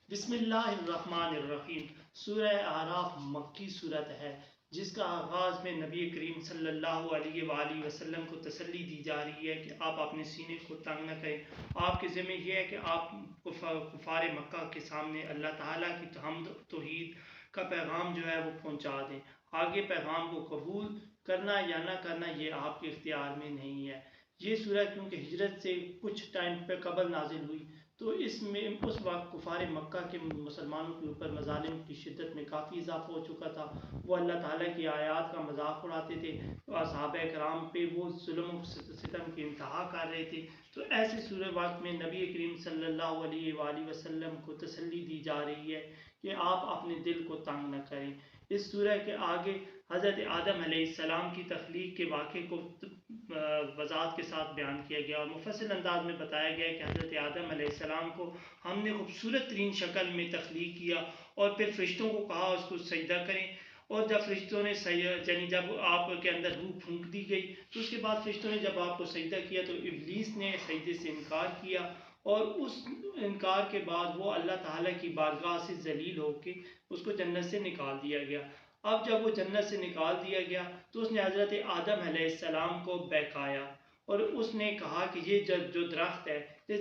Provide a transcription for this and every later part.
بسم اللہ الرحمن الرحیم۔ سورہ اعراف مکی صورت ہے جس کا آغاز میں نبی کریم صلی اللہ علیہ وآلہ وسلم کو تسلی دی جا رہی ہے کہ آپ اپنے سینے کو تنگ نہ کریں۔ آپ کے ذمہ یہ ہے کہ آپ کفار مکہ کے سامنے اللہ تعالیٰ کی حمد توحید کا پیغام جو ہے وہ پہنچا دیں۔ آگے پیغام کو قبول کرنا یا نہ کرنا یہ آپ کے اختیار میں نہیں ہے۔ یہ سورہ کیونکہ ہجرت سے کچھ ٹائم پہ قبل نازل ہوئی تو اس میں اس وقت کفار مکہ کے مسلمانوں کے اوپر مظالم کی شدت میں کافی اضافہ ہو چکا تھا۔ وہ اللہ تعالیٰ کی آیات کا مذاق اڑاتے تھے، صحابہ کرام پہ وہ ظلم و ستم کی انتہا کر رہے تھے۔ تو ایسے صورت وقت میں نبی کریم صلی اللہ علیہ وآلہ وسلم کو تسلی دی جا رہی ہے کہ آپ اپنے دل کو تنگ نہ کریں۔ اس سورہ کے آگے حضرت آدم علیہ السلام کی تخلیق کے واقعے کو وضاحت کے ساتھ بیان کیا گیا اور مفصل انداز میں بتایا گیا کہ حضرت آدم علیہ السلام کو ہم نے خوبصورت ترین شکل میں تخلیق کیا اور پھر فرشتوں کو کہا اس کو سجدہ کریں، اور جب فرشتوں نے یعنی جب آپ کے اندر روح پھونک دی گئی تو اس کے بعد فرشتوں نے جب آپ کو سجدہ کیا تو ابلیس نے سجدے سے انکار کیا، اور اس انکار کے بعد وہ اللہ تعالیٰ کی بارگاہ سے ذلیل ہو کے اس کو جنت سے نکال دیا گیا۔ اب جب وہ جنت سے نکال دیا گیا تو اس نے حضرت آدم علیہ السلام کو بہکایا اور اس نے کہا کہ یہ جو درخت ہے،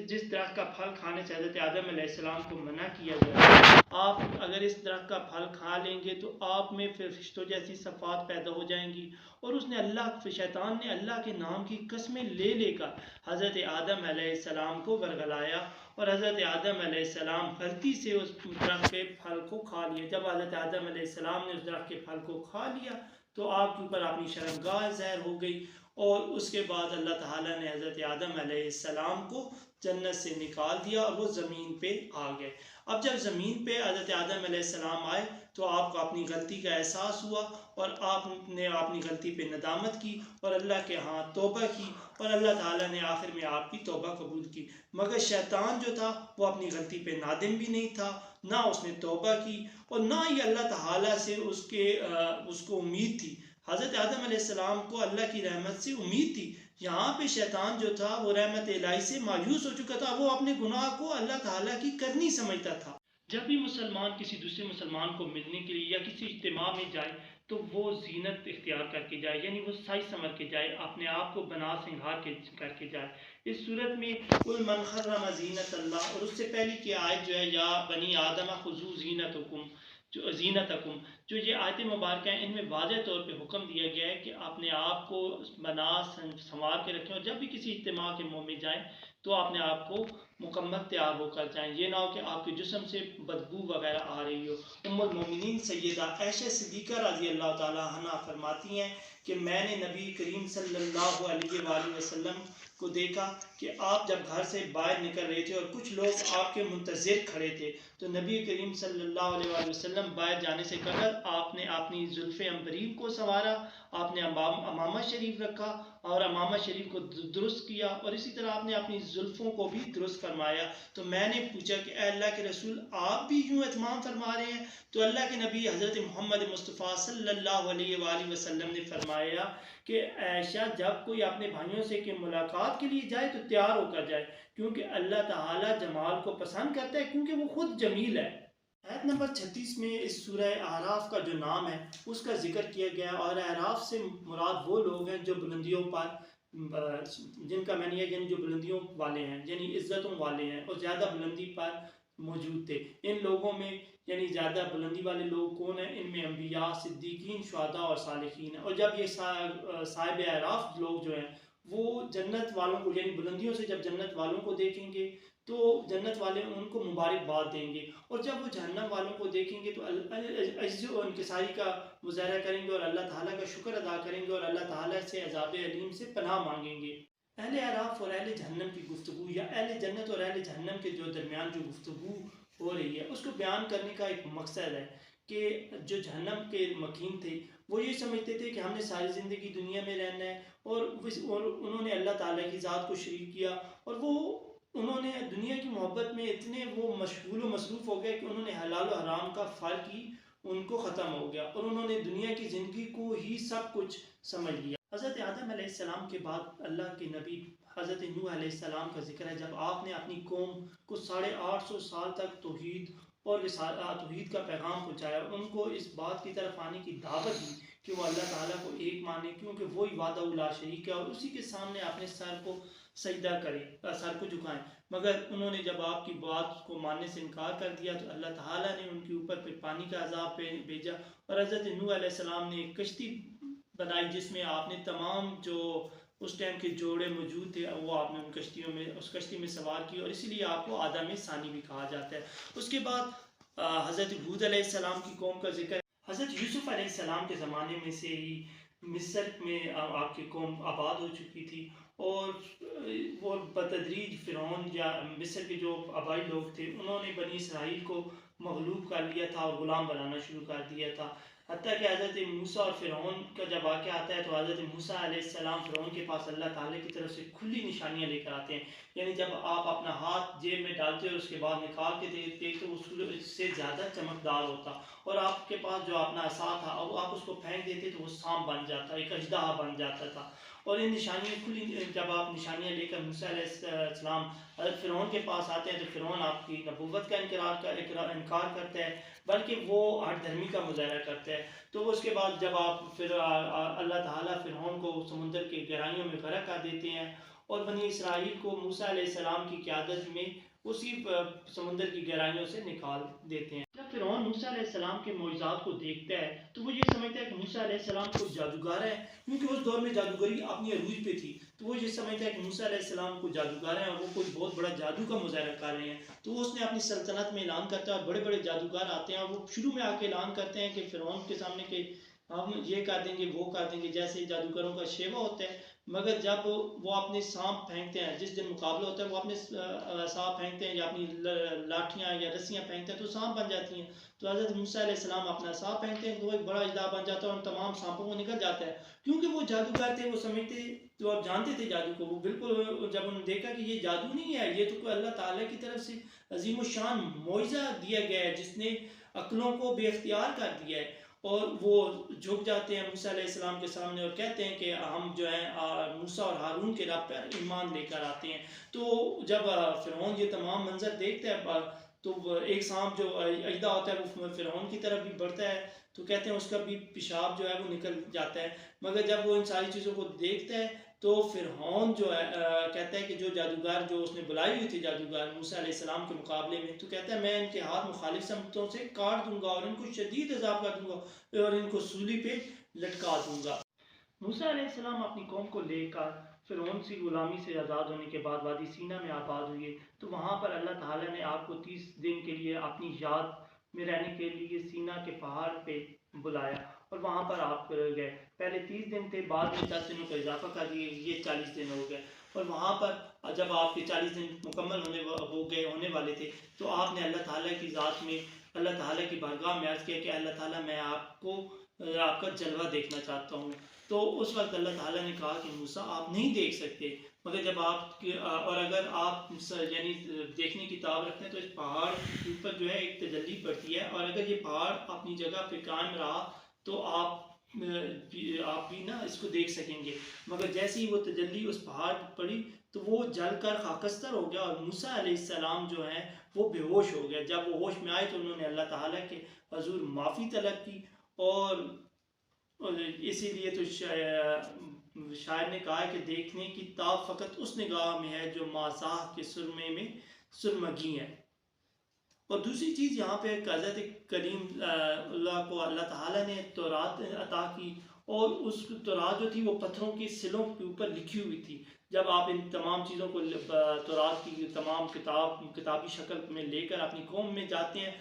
جس درخت کا پھل کھانے سے حضرت آدم علیہ السلام کو منع کیا گیا، آپ اگر اس درخت کا پھل کھا لیں گے تو آپ میں فرشتوں جیسی صفات پیدا ہو جائیں گی۔ اور اس نے شیطان نے اللہ کے نام کی قسمیں لے لے کر حضرت آدم علیہ السلام کو ورگلایا اور حضرت آدم علیہ السلام غلطی سے اس درخت کے پھل کو کھا لیا۔ جب حضرت آدم علیہ السلام نے اس درخت کے پھل کو کھا لیا تو آپ کے اوپر اپنی شرمگاہ ظاہر ہو گئی، اور اس کے بعد اللہ تعالیٰ نے حضرت آدم علیہ السلام کو جنت سے نکال دیا اور وہ زمین پہ آ گئے۔ اب جب زمین پہ حضرت آدم علیہ السلام آئے تو آپ کو اپنی غلطی کا احساس ہوا اور آپ نے اپنی غلطی پہ ندامت کی اور اللہ کے ہاں توبہ کی، اور اللہ تعالیٰ نے آخر میں آپ کی توبہ قبول کی۔ مگر شیطان جو تھا وہ اپنی غلطی پہ نادم بھی نہیں تھا، نہ اس نے توبہ کی اور نہ ہی اللہ تعالیٰ سے اس کو امید تھی۔ حضرت آدم علیہ السلام کو اللہ کی رحمت سے امید تھی، یہاں پہ شیطان جو تھا وہ رحمت الہی سے مایوس ہو چکا تھا، وہ اپنے گناہ کو اللہ تعالیٰ کی کرنی سمجھتا تھا۔ جب بھی مسلمان کسی دوسرے مسلمان کو ملنے کے لیے یا کسی اجتماع میں جائے تو وہ زینت اختیار کر کے جائے، یعنی وہ سائز سمر کے جائے، اپنے آپ کو بنا سنگھار کر کے جائے۔ اس صورت میں قل من حرم زینت اللہ، اور اس سے پہلے کی آیت جو ہے یا بنی آدم خذوا زینتکم، جو یہ آیت مبارکہ ہیں ان میں واضح طور پہ حکم دیا گیا ہے کہ اپنے آپ کو بنا سنوار کے رکھیں، اور جب بھی کسی اجتماع کے منہ میں جائیں تو اپنے آپ کو مکمل تیار ہو کر جائیں، یہ نہ ہو کہ آپ کے جسم سے بدبو وغیرہ آ رہی ہو۔ ام المومنین سیدہ عائشہ صدیقہ رضی اللہ تعالیٰ عنہا فرماتی ہیں کہ میں نے نبی کریم صلی اللہ علیہ وآلہ وسلم کو دیکھا کہ آپ جب گھر سے باہر نکل رہے تھے اور کچھ لوگ آپ کے منتظر کھڑے تھے، تو نبی کریم صلی اللہ علیہ وآلہ وسلم باہر جانے سے قبل آپ نے اپنی زلف عنبرین کو سنوارا، آپ نے امامہ شریف رکھا اور امامہ شریف کو درست کیا، اور اسی طرح آپ نے اپنی زلفوں کو بھی درست فرمایا۔ تو میں نے پوچھا کہ اے اللہ کے رسول، آپ بھی یوں اہتمام فرما رہے ہیں؟ تو اللہ کے نبی حضرت محمد مصطفیٰ صلی اللہ علیہ وآلہ وسلم نے فرمایا کہ عائشہ، جب کوئی اپنے بھائیوں سے کہ ملاقات کے لیے جائے تو تیار ہو کر جائے، کیونکہ اللہ تعالیٰ جمال کو پسند کرتا ہے، کیونکہ وہ خود جمیل ہے۔ آیت نمبر 36 میں اس سورہ اعراف کا جو نام ہے اس کا ذکر کیا گیا، اور اعراف سے مراد وہ لوگ ہیں جو بلندیوں پر جن کا معنی ہے یعنی جو بلندیوں والے ہیں، یعنی عزتوں والے ہیں اور زیادہ بلندی پر موجود تھے۔ ان لوگوں میں یعنی زیادہ بلندی والے لوگ کون ہیں؟ ان میں انبیاء، صدیقین، شہداء اور صالحین ہیں۔ اور جب یہ صاحب اعراف لوگ جو ہیں وہ جنت والوں کو یعنی بلندیوں سے جب جنت والوں کو دیکھیں گے تو جنت والے ان کو مبارکباد دیں گے، اور جب وہ جہنم والوں کو دیکھیں گے تو عجز و انکساری کا مظاہرہ کریں گے اور اللہ تعالیٰ کا شکر ادا کریں گے اور اللہ تعالیٰ سے عذاب علیم سے پناہ مانگیں گے۔ اہل اعراف اور اہل جہنم کی گفتگو یا اہل جنت اور اہل جہنم کے جو درمیان جو گفتگو ہو رہی ہے اس کو بیان کرنے کا ایک مقصد ہے کہ جو جہنم کے مکین تھے وہ یہ سمجھتے تھے کہ ہم نے ساری زندگی دنیا میں رہنا ہے، اور انہوں نے اللہ تعالیٰ کی ذات کو شریک کیا، اور انہوں نے دنیا کی محبت میں اتنے وہ مشغول و مصروف ہو گئے کہ انہوں نے حلال و حرام کا فرق ہی ان کو ختم ہو گیا، اور انہوں نے دنیا کی زندگی کو ہی سب کچھ سمجھ لیا۔ حضرت آدم علیہ السلام کے بعد اللہ کے نبی حضرت نوح علیہ السلام کا ذکر ہے، جب آپ نے اپنی قوم کو 850 سال تک توحید اور توحید کا پیغام پہنچایا، ان کو اس بات کی طرف آنے کی دعوت دی کہ وہ اللہ تعالیٰ کو ایک مانے، کیونکہ وہی وحدہ لا شریک ہے، اور اسی کے سامنے اپنے سر کو سجدہ کرے، سر کو جھکائیں۔ مگر انہوں نے جب آپ کی بات کو ماننے سے انکار کر دیا تو اللہ تعالیٰ نے ان کے اوپر پھر پانی کا عذاب بھیجا، اور حضرت نوح علیہ السلام نے ایک کشتی بنائی جس میں آپ نے تمام جو اس ٹائم کے جوڑے موجود تھے وہ آپ نے اس کشتی میں سوار کی، اور اسی لیے آپ کو آدم ثانی بھی کہا جاتا ہے۔ اس کے بعد حضرت ہود علیہ السلام کی قوم کا ذکر ہے۔ حضرت یوسف علیہ السلام کے زمانے میں سے ہی مصر میں آپ کی قوم آباد ہو چکی تھی، اور وہ بتدریج فرعون یا مصر کے جو آبائی لوگ تھے انہوں نے بنی اسرائیل کو مغلوب کر لیا تھا اور غلام بنانا شروع کر دیا تھا، حتیٰ کہ حضرت موسیٰ اور فرعون کا جب واقعہ آتا ہے تو حضرت موسیٰ علیہ السلام فرعون کے پاس اللہ تعالیٰ کی طرف سے کھلی نشانیاں لے کر آتے ہیں، یعنی جب آپ اپنا ہاتھ جیب میں ڈالتے اور اس کے بعد نکال کے دیکھتے تو وہ سورج سے زیادہ چمکدار ہوتا، اور آپ کے پاس جو اپنا عصا تھا اور آپ اس کو پھینک دیتے تو وہ سانپ بن جاتا، ایک اژدہا بن جاتا تھا۔ اور ان نشانیاں کھلی جب آپ نشانیاں لے کر موسیٰ علیہ السلام حضرت فرعون کے پاس آتے ہیں تو فرعون آپ کی نبوت کا انکار کرتا ہے، بلکہ وہ ہٹ دھرمی کا مظاہرہ کرتا ہے۔ تو اس کے بعد جب آپ پھر اللہ تعالیٰ فرعون کو سمندر کی گہرائیوں میں غرق کر دیتے ہیں، اور بنی اسرائیل کو موسیٰ علیہ السلام کی قیادت میں اسی سمندر کی گہرائیوں سے نکال دیتے ہیں۔ جب فرعون موسیٰ علیہ السلام کے معجزات کو دیکھتا ہے تو وہ یہ سمجھتا ہے کہ موسیٰ علیہ السلام کو جادوگر ہے، کیونکہ اس دور میں جادوگری اپنی عروج پہ تھی، تو وہ یہ سمجھتا ہے کہ موسیٰ علیہ السلام کو جادوگر ہیں اور وہ کوئی بہت بڑا جادو کا مظاہرہ کر رہے ہیں، تو اس نے اپنی سلطنت میں اعلان کرتا ہے، اور بڑے بڑے جادوگر آتے ہیں اور وہ شروع میں آ کے اعلان کرتے ہیں کہ فرعون کے سامنے کہ ہم یہ کر دیں گے وہ کر دیں گے، جیسے جادوگروں کا شیوا ہوتا ہے، مگر جب وہ اپنے سانپ پھینکتے ہیں، جس دن مقابلہ ہوتا ہے وہ اپنے سانپ پھینکتے ہیں یا اپنی لاٹھیاں یا رسیاں پھینکتے ہیں تو سانپ بن جاتی ہیں، تو حضرت موسیٰ علیہ السلام اپنا سانپ پھینکتے ہیں تو وہ ایک بڑا اژدہا بن جاتا ہے اور تمام سانپوں کو نکل جاتا ہے، کیونکہ وہ جادوگر تھے، وہ سمجھتے تو آپ جانتے تھے جادو کو، وہ بالکل جب انہوں نے دیکھا کہ یہ جادو نہیں ہے، یہ تو کوئی اللہ تعالیٰ کی طرف سے عظیم الشان معجزہ دیا گیا ہے جس نے عقلوں کو بے اختیار کر دیا ہے، اور وہ جھک جاتے ہیں موسیٰ علیہ السلام کے سامنے اور کہتے ہیں کہ ہم جو ہیں موسیٰ اور ہارون کے رب پر ایمان لے کر آتے ہیں۔ تو جب فرعون یہ تمام منظر دیکھتا ہے تو ایک سانپ جو اژدہا ہوتا ہے وہ فرعون کی طرف بھی بڑھتا ہے، تو کہتے ہیں اس کا بھی پیشاب جو ہے وہ نکل جاتا ہے، مگر جب وہ ان ساری چیزوں کو دیکھتا ہے تو فرعون جو ہے کہتا ہے کہ جو جادوگر جو اس نے بلائی ہوئی تھی جادوگر موسیٰ علیہ السلام کے مقابلے میں، تو کہتا ہے میں ان کے ہاتھ مخالف سمتوں سے کاٹ دوں گا اور ان کو شدید عذاب کر دوں گا اور ان کو سولی پہ لٹکا دوں گا۔ موسیٰ علیہ السلام اپنی قوم کو لے کر فرعون کی غلامی سے آزاد ہونے کے بعد وادی سینا میں آباد ہوئے، تو وہاں پر اللہ تعالیٰ نے آپ کو 30 دن کے لیے اپنی یاد میں رہنے کے لیے سینا کے پہاڑ پہ بلایا، اور وہاں پر آپ گئے، پہلے 30 دن تھے، بعد میں 10 دنوں کا اضافہ کر دیے، یہ 40 دن ہو گئے، اور وہاں پر جب آپ کے 40 دن مکمل ہونے والے تھے تو آپ نے اللہ تعالیٰ کی ذات میں اللہ تعالیٰ کی بارگاہ میں عرض کیا کہ اللہ تعالیٰ میں آپ کا جلوہ دیکھنا چاہتا ہوں، تو اس وقت اللہ تعالیٰ نے کہا کہ موسیٰ آپ نہیں دیکھ سکتے، مگر جب آپ اور اگر آپ یعنی دیکھنے کی طاقت رکھتے ہیں تو اس پہاڑ کے اوپر جو ہے ایک تجلی پڑتی ہے، اور اگر یہ پہاڑ اپنی جگہ پہ قائم رہا تو آپ بھی نا اس کو دیکھ سکیں گے، مگر جیسے ہی وہ تجلی اس پہاڑ پر پڑی تو وہ جل کر خاکستر ہو گیا، اور موسیٰ علیہ السلام جو ہیں وہ بے ہوش ہو گیا۔ جب وہ ہوش میں آئے تو انہوں نے اللہ تعالیٰ کے حضور معافی طلب کی، اور اسی لیے تو شاعر نے کہا ہے کہ دیکھنے کی تاب فقط اس نگاہ میں ہے جو ماساہ کے سرمے میں سرمگی ہے۔ اور دوسری چیز یہاں پہ حضرت کریم اللہ کو اللہ تعالیٰ نے تورات عطا کی، اور اس تورات جو تھی وہ پتھروں کے سلوں کے اوپر لکھی ہوئی تھی۔ جب آپ ان تمام چیزوں کو تورات کی تمام کتابی شکل میں لے کر اپنی قوم میں جاتے ہیں،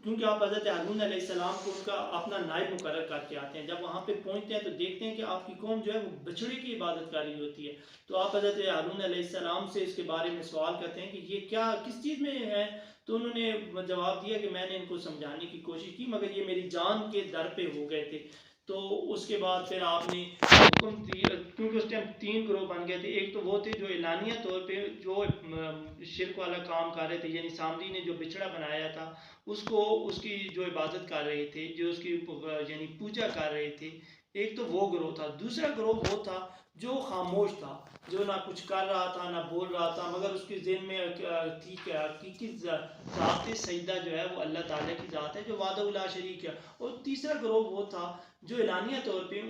کیونکہ آپ حضرت ہارون علیہ السلام کو ان کا اپنا نائب مقرر کر کے آتے ہیں، جب وہاں پہ پہنچتے ہیں تو دیکھتے ہیں کہ آپ کی قوم جو ہے وہ بچڑے کی عبادت کاری ہوتی ہے، تو آپ حضرت ہارون علیہ السلام سے اس کے بارے میں سوال کرتے ہیں کہ یہ کیا کس چیز میں ہے، تو انہوں نے جواب دیا کہ میں نے ان کو سمجھانے کی کوشش کی مگر یہ میری جان کے در پہ ہو گئے تھے۔ تو اس کے بعد پھر آپ نے حکم دیا، کیونکہ اس ٹائم 3 گروہ بن گئے تھے، ایک تو وہ تھے جو اعلانیہ طور پہ جو شرک والا کام کر رہے تھے، یعنی سامری نے جو بچڑا بنایا تھا اس کی جو عبادت کر رہے تھے، جو اس کی یعنی پوجا کر رہے تھے، ایک تو وہ گروہ تھا۔ دوسرا گروہ وہ تھا جو خاموش تھا، جو نہ کچھ کر رہا تھا نہ بول رہا تھا، مگر اس کے ذہن میں تھی کہ حقیقی ذات سجدہ جو ہے وہ اللہ تعالیٰ کی ذات ہے جو وحدہ لا شریک ہے۔ اور تیسرا گروہ وہ تھا جو اعلانیہ طور پہ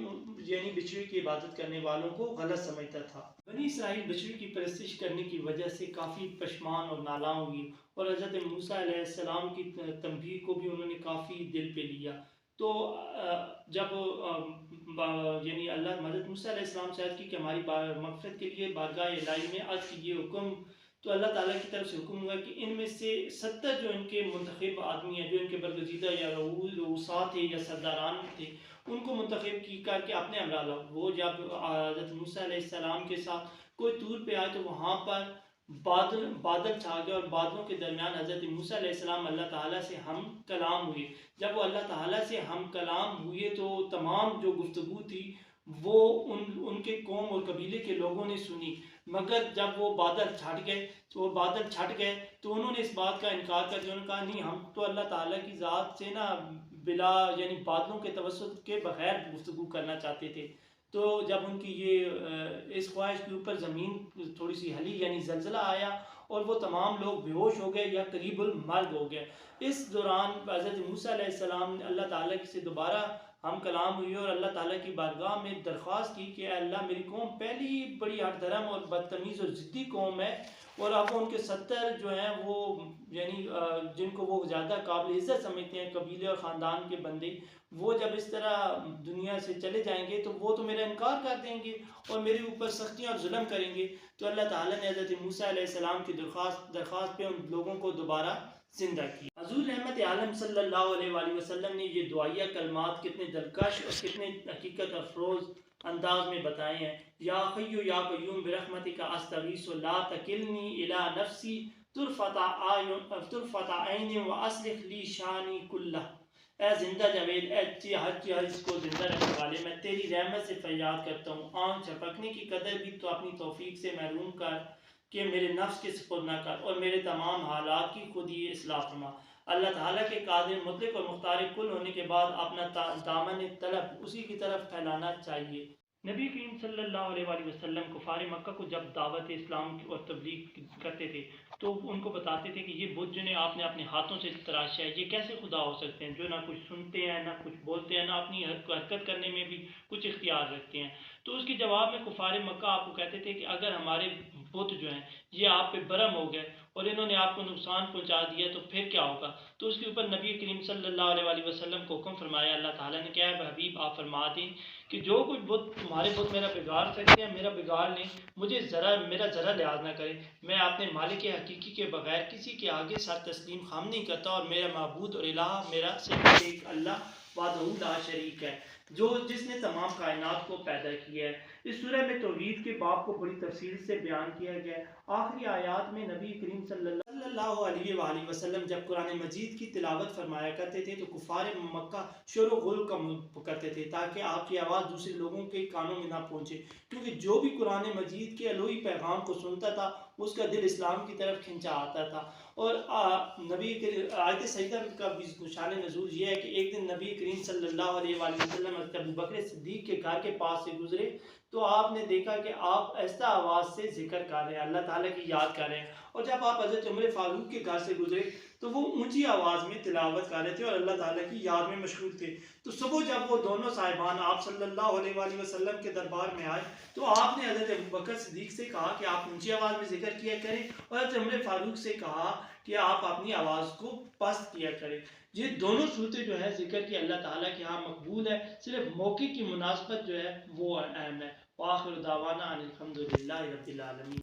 یعنی بچھڑے کی عبادت کرنے والوں کو غلط سمجھتا تھا۔ بنی اسرائیل بچھڑے کی پرستش کرنے کی وجہ سے کافی پشمان اور نالاں ہوئی، اور حضرت موسیٰ علیہ السلام کی تنبیہ کو بھی انہوں نے کافی دل پہ لیا۔ تو جب یعنی اللہ حضرت موسیٰ علیہ السلام سے عرض کی کہ ہماری مغفرت کے لیے بارگاہ الہی میں عرض کیجیے حکم، تو اللہ تعالیٰ کی طرف سے حکم ہوا کہ ان میں سے 70 جو ان کے منتخب آدمی ہیں، جو ان کے برگزیدہ یا رؤساء تھے یا سرداران تھے، ان کو منتخب کی کر کے اپنے ہمراہ لاؤ۔ وہ جب حضرت موسیٰ علیہ السلام کے ساتھ کوئی طور پہ آئے تو وہاں پر بادل چھا گئے، اور بادلوں کے درمیان حضرت موسیٰ علیہ السلام اللہ تعالیٰ سے ہم کلام ہوئے۔ جب وہ اللہ تعالیٰ سے ہم کلام ہوئے تو تمام جو گفتگو تھی وہ ان کے قوم اور قبیلے کے لوگوں نے سنی، مگر جب وہ بادل چھٹ گئے تو انہوں نے اس بات کا انکار کر دیا۔ انہوں نے کہا نہیں، ہم تو اللہ تعالیٰ کی ذات سے نا بلا یعنی بادلوں کے توسط کے بغیر گفتگو کرنا چاہتے تھے۔ تو جب ان کی یہ اس خواہش کے اوپر زمین تھوڑی سی ہلی یعنی زلزلہ آیا، اور وہ تمام لوگ بے ہوش ہو گئے یا قریب المرگ ہو گئے۔ اس دوران حضرت موسیٰ علیہ السلام نے اللہ تعالیٰ سے دوبارہ ہم کلام ہوئی اور اللہ تعالیٰ کی بارگاہ میں درخواست کی کہ اے اللہ، میری قوم پہلی ہی بڑی ہٹ دھرم اور بدتمیز اور ضدی قوم ہے، اور اب ان کے 70 جو ہیں وہ یعنی جن کو وہ زیادہ قابل عزت سمجھتے ہیں قبیلے اور خاندان کے بندے، وہ جب اس طرح دنیا سے چلے جائیں گے تو وہ تو میرا انکار کر دیں گے اور میرے اوپر سختیاں اور ظلم کریں گے۔ تو اللہ تعالیٰ نے حضرت موسیٰ علیہ السلام کی درخواست پہ ان لوگوں کو دوبارہ زندہ کیا۔ حضور رحمت عالم صلی اللہ علیہ وآلہ وسلم نے یہ دعائیہ کلمات کتنے دلکش اور کتنے حقیقت افروز انداز میں بتائے ہیں۔ یا حی یا قیوم برحمتک استغیث لا تکلنی الی نفسی طرفۃ عین واصلح لی شانی کلہ۔ اے زندہ جاوید، اے ہر چیز کو زندہ رکھنے والے، میں تیری رحمت سے فریاد کرتا ہوں، آنکھ جھپکنے کی قدر بھی تو اپنی توفیق سے محروم کر کہ میرے نفس کے سپرد نہ کر، اور میرے تمام حالات کی خود ہی اصلاح فرما۔ اللہ تعالیٰ کے قادر مطلق اور مختار کل ہونے کے بعد اپنا دامن طلب اسی کی طرف پھیلانا چاہیے۔ نبی کریم صلی اللہ علیہ وآلہ وسلم کفار مکہ کو جب دعوت اسلام اور تبلیغ کرتے تھے تو ان کو بتاتے تھے کہ یہ بت جنہیں آپ نے اپنے ہاتھوں سے تراشا ہے، یہ کیسے خدا ہو سکتے ہیں جو نہ کچھ سنتے ہیں نہ کچھ بولتے ہیں، نہ اپنی حرکت کرنے میں بھی کچھ اختیار رکھتے ہیں۔ تو اس کے جواب میں کفار مکہ آپ کو کہتے تھے کہ اگر ہمارے بت جو ہیں یہ آپ پہ برہم ہو گئے اور انہوں نے آپ کو نقصان پہنچا دیا تو پھر کیا ہوگا؟ تو اس کے اوپر نبی کریم صلی اللہ علیہ وآلہ وسلم کو حکم فرمایا اللہ تعالیٰ نے، کیا ہے حبیب آپ فرما دیں کہ جو کچھ بت تمہارے بت میرا بگاڑ سکتے ہیں میرا بگاڑ لیں، مجھے میرا ذرا لحاظ نہ کریں، میں اپنے مالک حقیقی کے بغیر کسی کے آگے سر تسلیم خم نہیں کرتا، اور میرا معبود اور الہ میرا صرف ایک اللہ وحدہ لا شریک ہے جس نے تمام کائنات کو پیدا کیا ہے۔ اس سورہ میں توحید کے باب کو بڑی تفصیل سے بیان کیا گیا ہے۔ آخری آیات میں نبی کریم صلی اللہ علیہ وآلہ وسلم جب قرآن مجید کی تلاوت فرمایا کرتے تھے تو کفار مکہ شور و غل کرتے تھے تاکہ آپ کی آواز دوسرے لوگوں کے کانوں میں نہ پہنچے، کیونکہ جو بھی قرآن مجید کے الوہی پیغام کو سنتا تھا اس کا دل اسلام کی طرف کھنچا آتا تھا۔ اور نبی آیت سجدہ کا بھی شان نزول یہ ہے کہ ایک دن نبی کریم صلی اللہ علیہ وآلہ وسلم حضرت ابوبکر صدیق کے گھر کے پاس سے گزرے تو آپ نے دیکھا کہ آپ ایسا آواز سے ذکر کر رہے ہیں، اللہ تعالیٰ کی یاد کر رہے ہیں، اور جب آپ حضرت عمر فاروق کے گھر سے گزرے تو وہ اونچی آواز میں تلاوت کر رہے تھے اور اللہ تعالیٰ کی یاد میں مشغول تھے۔ تو صبح جب وہ دونوں صاحبان آپ صلی اللہ علیہ وآلہ وسلم کے دربار میں آئے تو آپ نے حضرت ابوبکر صدیق سے کہا کہ آپ اونچی آواز میں ذکر کیا کریں، اور حضرت عمر فاروق سے کہا کہ آپ اپنی آواز کو پست کیا کریں۔ یہ دونوں صورتیں جو ہے ذکر کی اللہ تعالیٰ کے ہاں مقبول ہے، صرف موقع کی مناسبت جو ہے وہ اہم ہے۔ وآخر دعوانا ان الحمد للہ رب العالمین۔